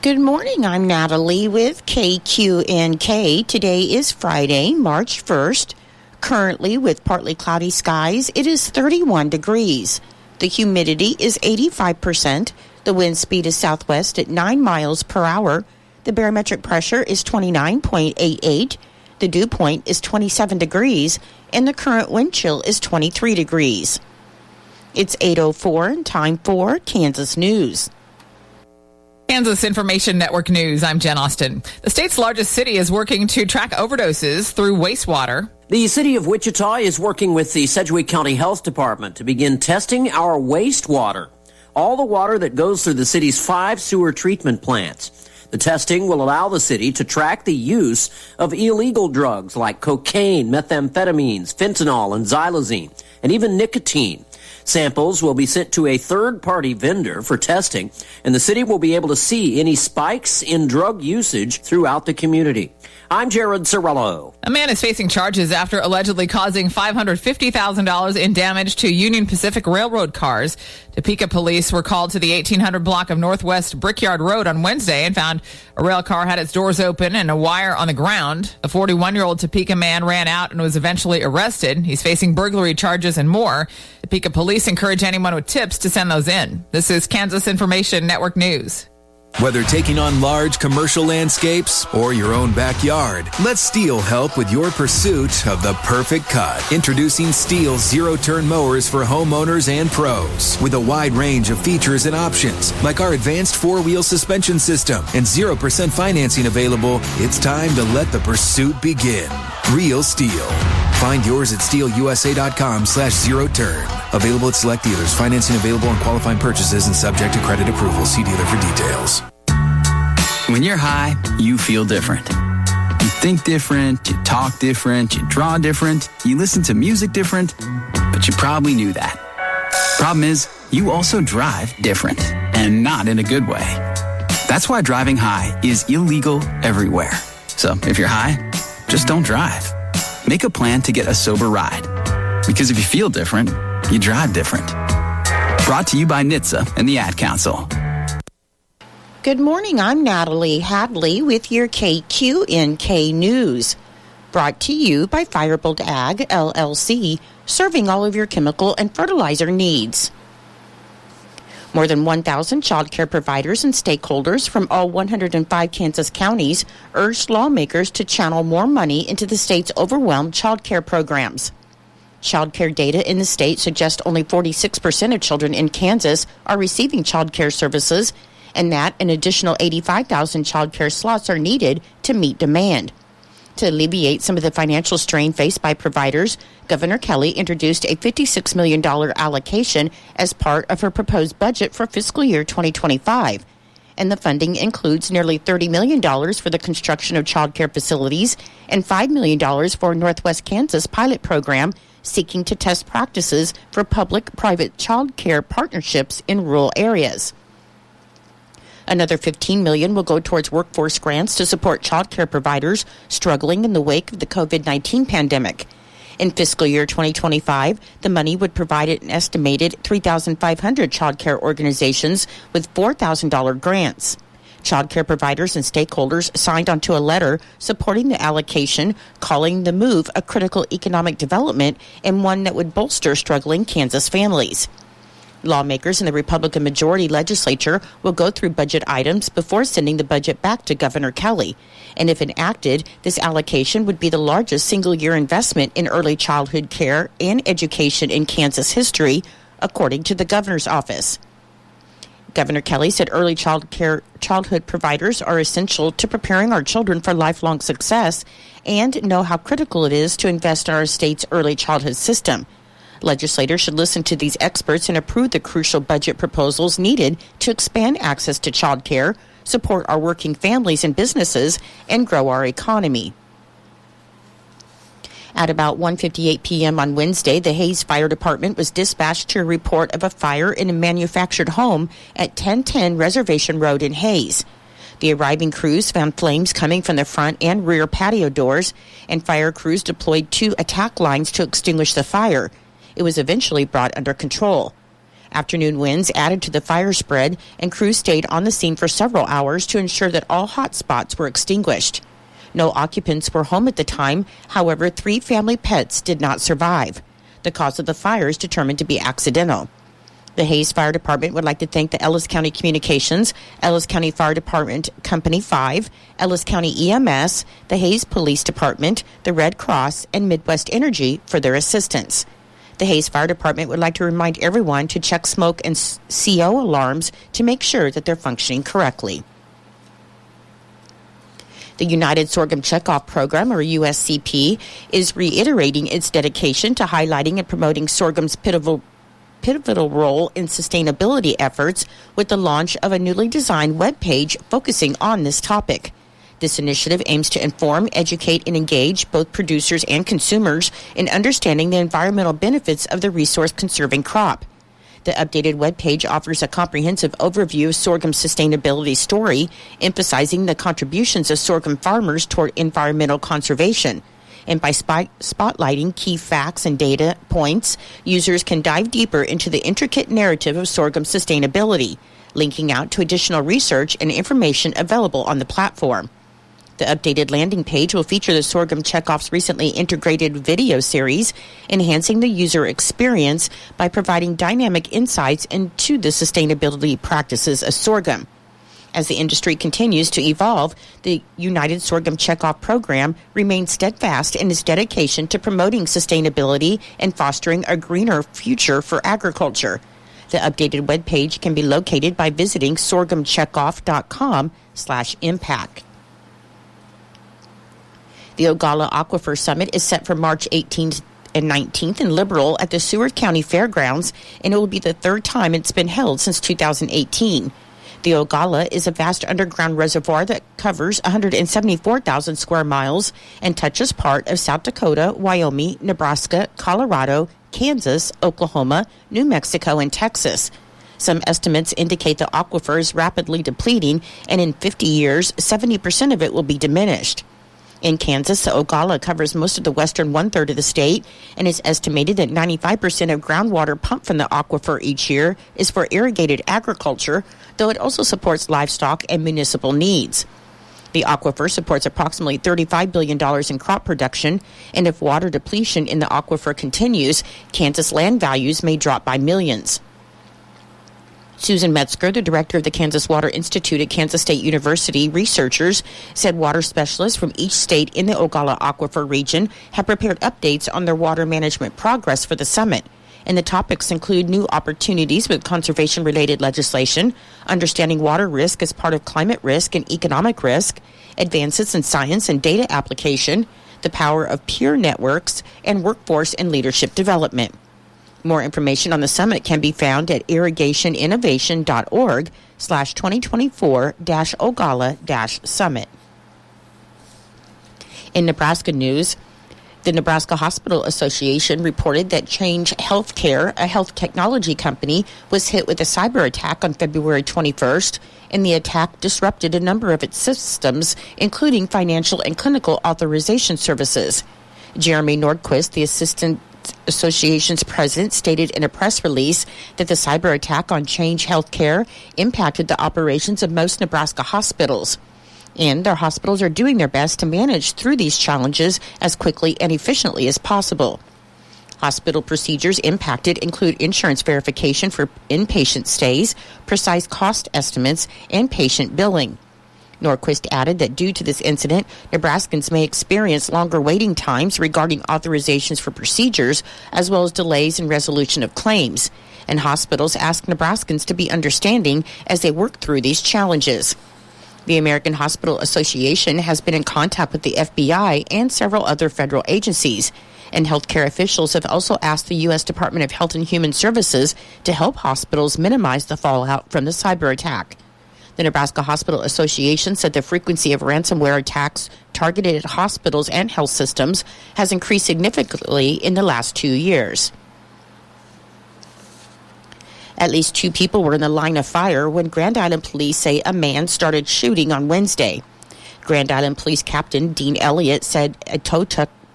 Good morning. I'm Natalie with KQNK. Today is Friday, March 1st. Currently, with partly cloudy skies, it is 31 degrees. The humidity is 85%. The wind speed is southwest at 9 miles per hour. The barometric pressure is 29.88. The dew point is 27 degrees, and the current wind chill is 23 degrees. It's 8:04 and time for Kansas News. Kansas Information Network News. I'm Jen Austin. The state's largest city is working to track overdoses through wastewater. The city of Wichita is working with the Sedgwick County Health Department to begin testing our wastewater, all the water that goes through the city's 5 sewer treatment plants. The testing will allow the city to track the use of illegal drugs like cocaine, methamphetamines, fentanyl, and xylazine, and even nicotine. Samples will be sent to a third-party vendor for testing, and the city will be able to see any spikes in drug usage throughout the community. I'm Jared Cirillo. A man is facing charges after allegedly causing $550,000 in damage to Union Pacific Railroad cars. Topeka police were called to the 1800 block of Northwest Brickyard Road on Wednesday and found a rail car had its doors open and a wire on the ground. A 41-year-old Topeka man ran out and was eventually arrested. He's facing burglary charges and more. Topeka police encourage anyone with tips to send those in. This is Kansas Information Network News. Whether taking on large commercial landscapes or your own backyard, let Steel help with your pursuit of the perfect cut. Introducing Steel zero-turn mowers for homeowners and pros. With a wide range of features and options, like our advanced 4-wheel suspension system and 0% financing available, it's time to let the pursuit begin. Real Steel. Find yours at steelusa.com/zero-turn. Available at select dealers. Financing available on qualifying purchases and subject to credit approval. See dealer for details. When you're high, you feel different. You think different, you talk different, you draw different, you listen to music different, but you probably knew that. Problem is, you also drive different, and not in a good way. That's why driving high is illegal everywhere. So if you're high, just don't drive. Make a plan to get a sober ride. Because if you feel different, you drive different. Brought to you by NHTSA and the Ad Council. Good morning. I'm Natalie Hadley with your KQNK News. Brought to you by Firebolt Ag, LLC, serving all of your chemical and fertilizer needs. More than 1,000 child care providers and stakeholders from all 105 Kansas counties urged lawmakers to channel more money into the state's overwhelmed child care programs. Child care data in the state suggests only 46% of children in Kansas are receiving child care services, and that an additional 85,000 child care slots are needed to meet demand. To alleviate some of the financial strain faced by providers, Governor Kelly introduced a $56 million allocation as part of her proposed budget for fiscal year 2025. And the funding includes nearly $30 million for the construction of child care facilities and $5 million for Northwest Kansas pilot program seeking to test practices for public-private child care partnerships in rural areas. Another $15 million will go towards workforce grants to support child care providers struggling in the wake of the COVID-19 pandemic. In fiscal year 2025, the money would provide an estimated 3,500 child care organizations with $4,000 grants. Child care providers and stakeholders signed onto a letter supporting the allocation, calling the move a critical economic development and one that would bolster struggling Kansas families. Lawmakers in the Republican majority legislature will go through budget items before sending the budget back to Governor Kelly. And if enacted, this allocation would be the largest single-year investment in early childhood care and education in Kansas history, according to the governor's office. Governor Kelly said early childhood providers are essential to preparing our children for lifelong success and know how critical it is to invest in our state's early childhood system. Legislators should listen to these experts and approve the crucial budget proposals needed to expand access to child care, support our working families and businesses, and grow our economy. At about 1:58 p.m. on Wednesday, the Hayes Fire Department was dispatched to a report of a fire in a manufactured home at 1010 Reservation Road in Hayes. The arriving crews found flames coming from the front and rear patio doors, and fire crews deployed 2 attack lines to extinguish the fire. It was eventually brought under control. Afternoon winds added to the fire spread, and crews stayed on the scene for several hours to ensure that all hot spots were extinguished. No occupants were home at the time. However, 3 family pets did not survive. The cause of the fire is determined to be accidental. The Hayes Fire Department would like to thank the Ellis County Communications, Ellis County Fire Department Company 5, Ellis County EMS, the Hayes Police Department, the Red Cross, and Midwest Energy for their assistance. The Hayes Fire Department would like to remind everyone to check smoke and CO alarms to make sure that they're functioning correctly. The United Sorghum Checkoff Program, or USCP, is reiterating its dedication to highlighting and promoting sorghum's pivotal role in sustainability efforts with the launch of a newly designed webpage focusing on this topic. This initiative aims to inform, educate, and engage both producers and consumers in understanding the environmental benefits of the resource-conserving crop. The updated webpage offers a comprehensive overview of sorghum's sustainability story, emphasizing the contributions of sorghum farmers toward environmental conservation. And by spotlighting key facts and data points, users can dive deeper into the intricate narrative of sorghum sustainability, linking out to additional research and information available on the platform. The updated landing page will feature the Sorghum Checkoff's recently integrated video series, enhancing the user experience by providing dynamic insights into the sustainability practices of sorghum. As the industry continues to evolve, the United Sorghum Checkoff program remains steadfast in its dedication to promoting sustainability and fostering a greener future for agriculture. The updated webpage can be located by visiting sorghumcheckoff.com/impact. The Ogalla Aquifer Summit is set for March 18th and 19th in Liberal at the Seward County Fairgrounds, and it will be the 3rd time it's been held since 2018. The Ogalla is a vast underground reservoir that covers 174,000 square miles and touches part of South Dakota, Wyoming, Nebraska, Colorado, Kansas, Oklahoma, New Mexico, and Texas. Some estimates indicate the aquifer is rapidly depleting, and in 50 years, 70% of it will be diminished. In Kansas, the Ogalla covers most of the western one-third of the state, and it's estimated that 95% of groundwater pumped from the aquifer each year is for irrigated agriculture, though it also supports livestock and municipal needs. The aquifer supports approximately $35 billion in crop production, and if water depletion in the aquifer continues, Kansas land values may drop by millions. Susan Metzger, the director of the Kansas Water Institute at Kansas State University researchers, said water specialists from each state in the Ogalla Aquifer region have prepared updates on their water management progress for the summit. And the topics include new opportunities with conservation-related legislation, understanding water risk as part of climate risk and economic risk, advances in science and data application, the power of peer networks, and workforce and leadership development. More information on the summit can be found at irrigationinnovation.org/2024-Ogalla-Summit. In Nebraska news, the Nebraska Hospital Association reported that Change Healthcare, a health technology company, was hit with a cyber attack on February 21st, and the attack disrupted a number of its systems, including financial and clinical authorization services. Jeremy Nordquist, the Association's president, stated in a press release that the cyber attack on Change Healthcare impacted the operations of most Nebraska hospitals. And their hospitals are doing their best to manage through these challenges as quickly and efficiently as possible. Hospital procedures impacted include insurance verification for inpatient stays, precise cost estimates, and patient billing. Norquist added that due to this incident, Nebraskans may experience longer waiting times regarding authorizations for procedures, as well as delays in resolution of claims. And hospitals ask Nebraskans to be understanding as they work through these challenges. The American Hospital Association has been in contact with the FBI and several other federal agencies, and healthcare officials have also asked the U.S. Department of Health and Human Services to help hospitals minimize the fallout from the cyber attack. The Nebraska Hospital Association said the frequency of ransomware attacks targeted at hospitals and health systems has increased significantly in the last 2 years. At least 2 people were in the line of fire when Grand Island police say a man started shooting on Wednesday. Grand Island Police Captain Dean Elliott said a tow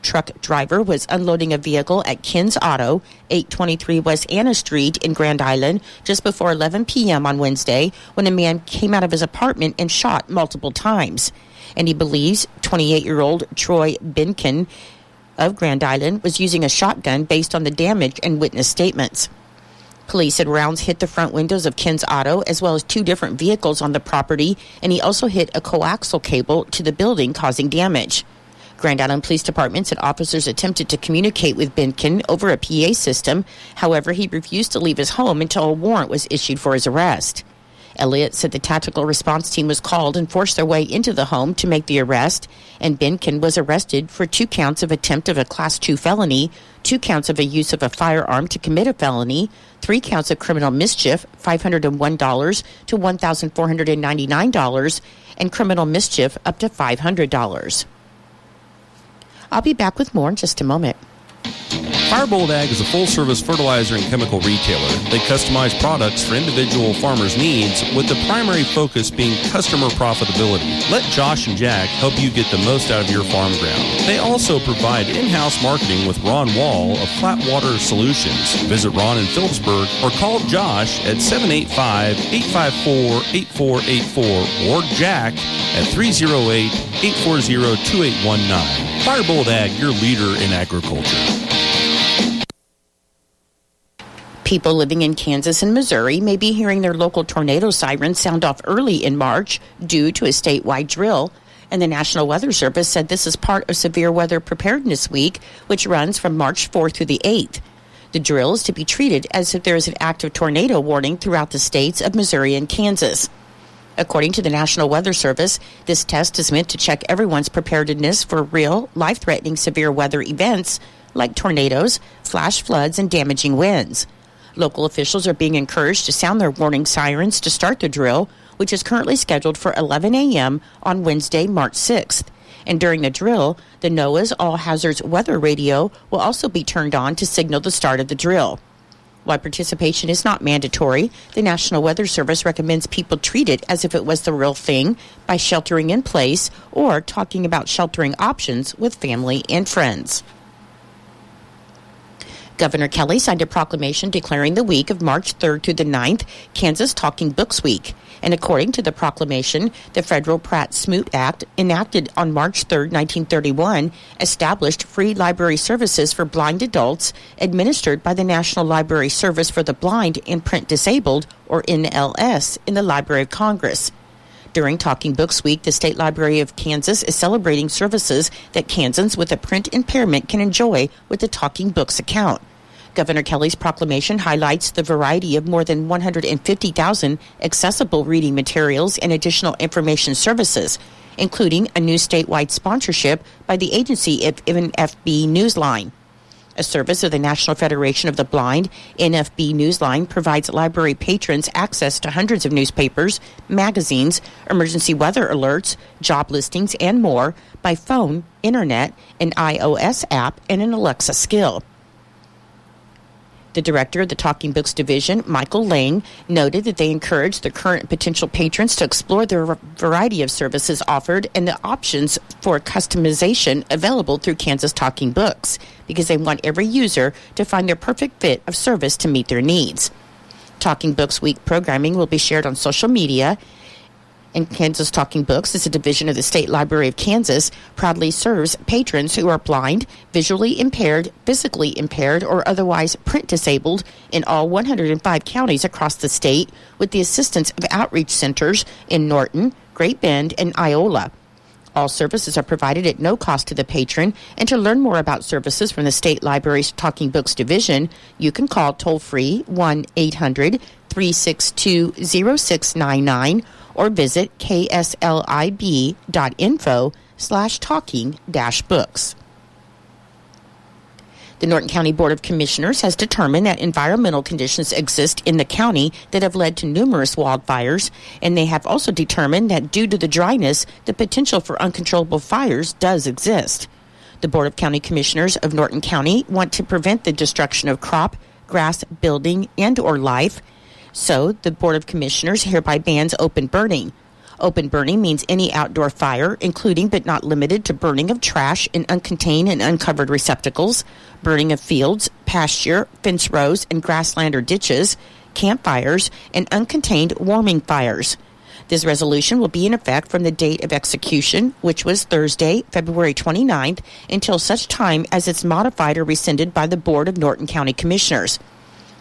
truck driver was unloading a vehicle at Ken's Auto, 823 West Anna Street in Grand Island, just before 11 p.m. on Wednesday when a man came out of his apartment and shot multiple times. And he believes 28-year-old Troy Binkin of Grand Island was using a shotgun based on the damage and witness statements. Police said rounds hit the front windows of Ken's Auto as well as two different vehicles on the property, and he also hit a coaxial cable to the building, causing damage. Grand Island Police Department said officers attempted to communicate with Binkin over a PA system. However, he refused to leave his home until a warrant was issued for his arrest. Elliott said the tactical response team was called and forced their way into the home to make the arrest, and Binkin was arrested for 2 counts of attempt of a Class 2 felony, 2 counts of a use of a firearm to commit a felony, 3 counts of criminal mischief, $501 to $1,499, and criminal mischief up to $500. I'll be back with more in just a moment. Firebolt Ag is a full-service fertilizer and chemical retailer. They customize products for individual farmers' needs, with the primary focus being customer profitability. Let Josh and Jack help you get the most out of your farm ground. They also provide in-house marketing with Ron Wall of Flatwater Solutions. Visit Ron in Phillipsburg or call Josh at 785-854-8484 or Jack at 308-840-2819. Firebolt Ag, your leader in agriculture. People living in Kansas and Missouri may be hearing their local tornado sirens sound off early in March due to a statewide drill. And the National Weather Service said this is part of Severe Weather Preparedness Week, which runs from March 4th through the 8th. The drill is to be treated as if there is an active tornado warning throughout the states of Missouri and Kansas. According to the National Weather Service, this test is meant to check everyone's preparedness for real, life-threatening severe weather events like tornadoes, flash floods, and damaging winds. Local officials are being encouraged to sound their warning sirens to start the drill, which is currently scheduled for 11 a.m. on Wednesday, March 6th. And during the drill, the NOAA's All Hazards Weather Radio will also be turned on to signal the start of the drill. While participation is not mandatory, the National Weather Service recommends people treat it as if it was the real thing by sheltering in place or talking about sheltering options with family and friends. Governor Kelly signed a proclamation declaring the week of March 3rd through the 9th Kansas Talking Books Week. And according to the proclamation, the federal Pratt-Smoot Act, enacted on March 3rd, 1931, established free library services for blind adults administered by the National Library Service for the Blind and Print Disabled, or NLS, in the Library of Congress. During Talking Books Week, the State Library of Kansas is celebrating services that Kansans with a print impairment can enjoy with the Talking Books account. Governor Kelly's proclamation highlights the variety of more than 150,000 accessible reading materials and additional information services, including a new statewide sponsorship by the agency of NFB Newsline. A service of the National Federation of the Blind, NFB Newsline provides library patrons access to hundreds of newspapers, magazines, emergency weather alerts, job listings, and more by phone, internet, an iOS app, and an Alexa skill. The director of the Talking Books Division, Michael Lang, noted that they encourage the current and potential patrons to explore the variety of services offered and the options for customization available through Kansas Talking Books, because they want every user to find their perfect fit of service to meet their needs. Talking Books Week programming will be shared on social media, and Kansas Talking Books is a division of the State Library of Kansas, proudly serves patrons who are blind, visually impaired, physically impaired, or otherwise print disabled in all 105 counties across the state with the assistance of outreach centers in Norton, Great Bend, and Iola. All services are provided at no cost to the patron, and to learn more about services from the State Library's Talking Books Division, you can call toll-free 1-800-362-0699 or visit kslib.info/talking-books. The Norton County Board of Commissioners has determined that environmental conditions exist in the county that have led to numerous wildfires, and they have also determined that due to the dryness, the potential for uncontrollable fires does exist. The Board of County Commissioners of Norton County want to prevent the destruction of crop, grass, building, and/or life. So, the Board of Commissioners hereby bans open burning. Open burning means any outdoor fire, including but not limited to burning of trash in uncontained and uncovered receptacles, burning of fields, pasture, fence rows, and grassland or ditches, campfires, and uncontained warming fires. This resolution will be in effect from the date of execution, which was Thursday, February 29th, until such time as it's modified or rescinded by the Board of Norton County Commissioners.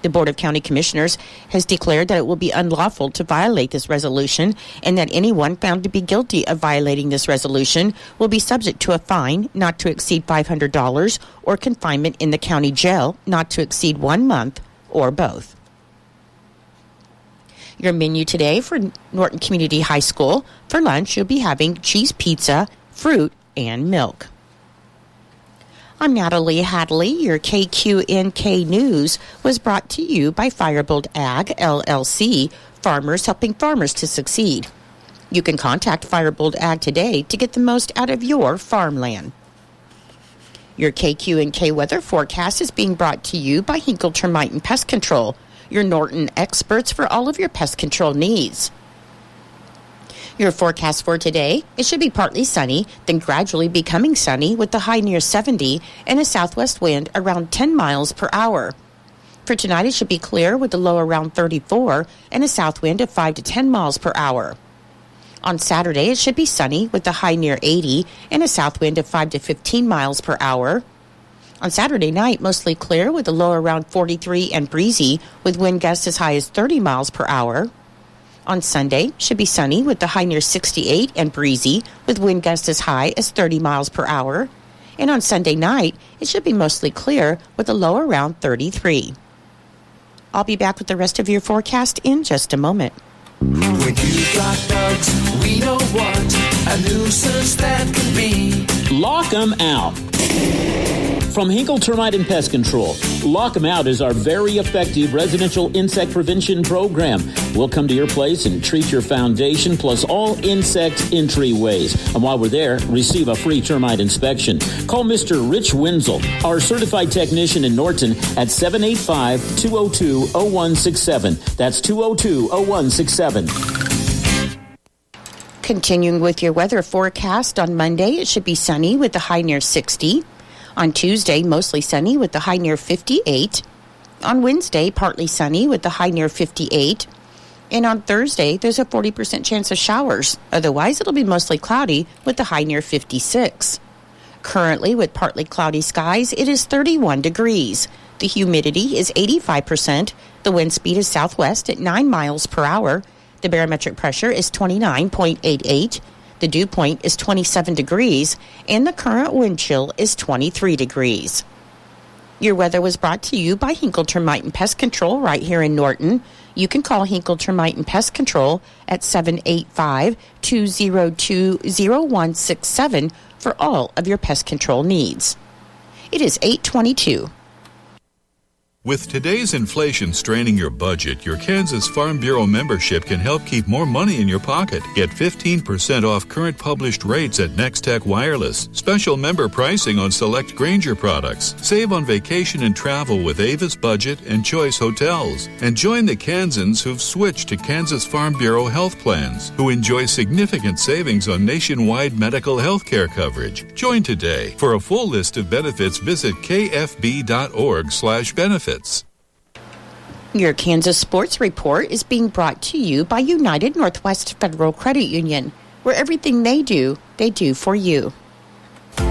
The Board of County Commissioners has declared that it will be unlawful to violate this resolution and that anyone found to be guilty of violating this resolution will be subject to a fine not to exceed $500 or confinement in the county jail not to exceed 1 month or both. Your menu today for Norton Community High School. For lunch, you'll be having cheese pizza, fruit, and milk. I'm Natalie Hadley. Your KQNK News was brought to you by Firebolt Ag, LLC, farmers helping farmers to succeed. You can contact Firebolt Ag today to get the most out of your farmland. Your KQNK weather forecast is being brought to you by Hinkle Termite and Pest Control, your Norton experts for all of your pest control needs. Your forecast for today, it should be partly sunny, then gradually becoming sunny with the high near 70 and a southwest wind around 10 miles per hour. For tonight, it should be clear with the low around 34 and a south wind of 5 to 10 miles per hour. On Saturday, it should be sunny with the high near 80 and a south wind of 5 to 15 miles per hour. On Saturday night, mostly clear with a low around 43 and breezy with wind gusts as high as 30 miles per hour. On Sunday, should be sunny with the high near 68 and breezy with wind gusts as high as 30 miles per hour. And on Sunday night, it should be mostly clear with a low around 33. I'll be back with the rest of your forecast in just a moment. When you've got bugs, we know what a nuisance that can be. Lock 'em out. From Hinkle Termite and Pest Control, Lock 'em Out is our very effective residential insect prevention program. We'll come to your place and treat your foundation plus all insect entryways. And while we're there, receive a free termite inspection. Call Mr. Rich Wenzel, our certified technician in Norton at 785-202-0167. That's 202-0167. Continuing with your weather forecast, on Monday, it should be sunny with the high near 60. On Tuesday, mostly sunny with the high near 58. On Wednesday, partly sunny with the high near 58. And on Thursday, there's a 40% chance of showers. Otherwise, it'll be mostly cloudy with the high near 56. Currently, with partly cloudy skies, it is 31 degrees. The humidity is 85%. The wind speed is southwest at 9 miles per hour. The barometric pressure is 29.88. The dew point is 27 degrees, and the current wind chill is 23 degrees. Your weather was brought to you by Hinkle Termite and Pest Control right here in Norton. You can call Hinkle Termite and Pest Control at 785-202-0167 for all of your pest control needs. It is 8:22. With today's inflation straining your budget, your Kansas Farm Bureau membership can help keep more money in your pocket. Get 15% off current published rates at Nextech Wireless. Special member pricing on select Grainger products. Save on vacation and travel with Avis Budget and Choice Hotels. And join the Kansans who've switched to Kansas Farm Bureau health plans, who enjoy significant savings on nationwide medical health care coverage. Join today. For a full list of benefits, visit kfb.org/benefits. Your Kansas Sports Report is being brought to you by United Northwest Federal Credit Union, where everything they do for you.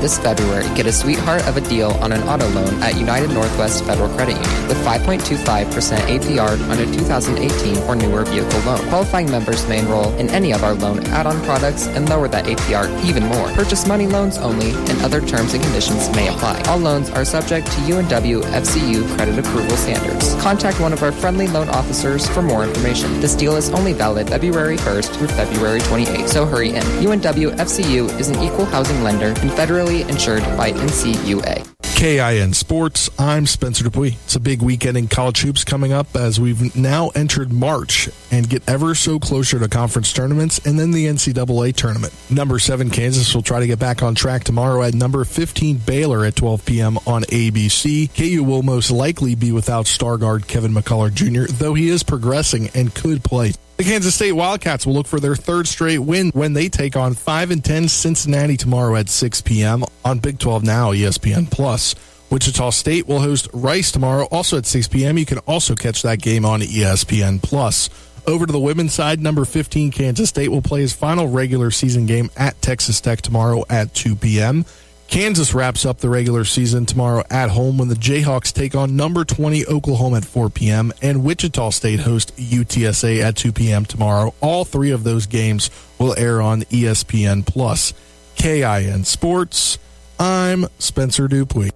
This February, get a sweetheart of a deal on an auto loan at United Northwest Federal Credit Union with 5.25% APR on a 2018 or newer vehicle loan. Qualifying members may enroll in any of our loan add-on products and lower that APR even more. Purchase money loans only, and other terms and conditions may apply. All loans are subject to UNW FCU credit approval standards. Contact one of our friendly loan officers for more information. This deal is only valid February 1st through February 28th, so hurry in. UNW FCU is an equal housing lender and federally insured by NCUA. KIN Sports, I'm Spencer Dupuy. It's a big weekend in college hoops coming up as we've now entered March and get ever so closer to conference tournaments and then the NCAA tournament. Number 7 Kansas will try to get back on track tomorrow at number 15 Baylor at 12 p.m. on ABC. KU will most likely be without star guard Kevin McCullough Jr., though he is progressing and could play. The Kansas State Wildcats will look for their third straight win when they take on 5-10 Cincinnati tomorrow at 6 p.m. on Big 12 Now, ESPN+. Wichita State will host Rice tomorrow, also at 6 p.m. You can also catch that game on ESPN+. Over to the women's side, number 15 Kansas State will play his final regular season game at Texas Tech tomorrow at 2 p.m. Kansas wraps up the regular season tomorrow at home when the Jayhawks take on number 20 Oklahoma at 4 p.m. and Wichita State host UTSA at 2 p.m. tomorrow. All three of those games will air on ESPN+. KIN Sports, I'm Spencer Dupuy.